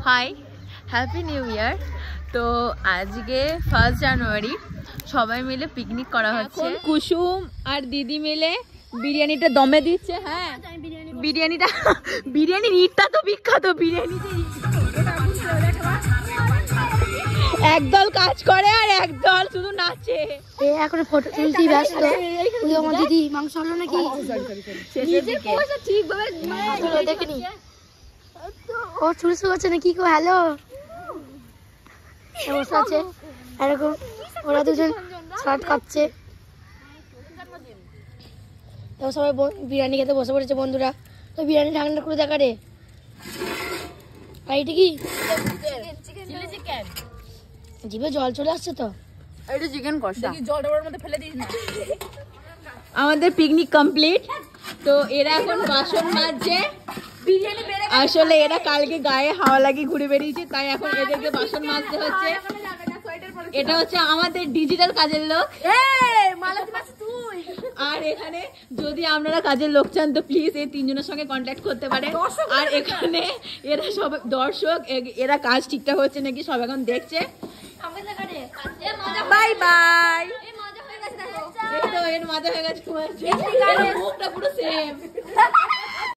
High, happy new year. তো আজকে 1 জানুয়ারি সবাই মিলে পিকনিক করা হচ্ছে। কুসুম আর দিদি মিলে বিরিয়ানিটা দমে দিচ্ছে। হ্যাঁ, বিরিয়ানির ইটটা তো বিখ্যাত। বিরিয়ানি একদল কাজ করে আর একদল শুধু নাচে। এখন ফটো তুলতেই ব্যস্ত। আমার দিদি মাংস হলো নাকি ঠিকভাবে দেখেনি, ও চুল শুকাচ্ছে নাকি? হ্যালো, বসে আছে এরকম, ওরা দুজন শর্ট খাচ্ছে। তো সবাই বিরিয়ানি খেতে বসে পড়েছে বন্ধুরা। তো বিরিয়ানি ঠান্ডা করে দেখা রে। আর এটা কি জিভে জল চলে আসছে। তো এটা চিকেন কষা, জলটার মধ্যে ফেলে দিস না। আমাদের পিকনিক কমপ্লিট। তো এরা এখন বাসন মাজছে। আসলে এরা কালকে গায়ে হাওয়া লাগিয়ে ঘুরে বেরিয়েছে, তাই এখন এদেরকে বাসন মাজতে হচ্ছে। এটা হচ্ছে আমাদের ডিজিটাল কাজের লোক। আর এখানে যদি আপনারা কাজের লোক চান তো প্লিজ এই তিনজনের সঙ্গে কন্ট্যাক্ট করতে পারেন। আর এখানে এরা সব দর্শক, এরা কাজ ঠিকঠাক হচ্ছে নাকি সব এখন দেখছে। Bye bye. এর মজা হয়ে গেছে। মুখটা পুরো সেম।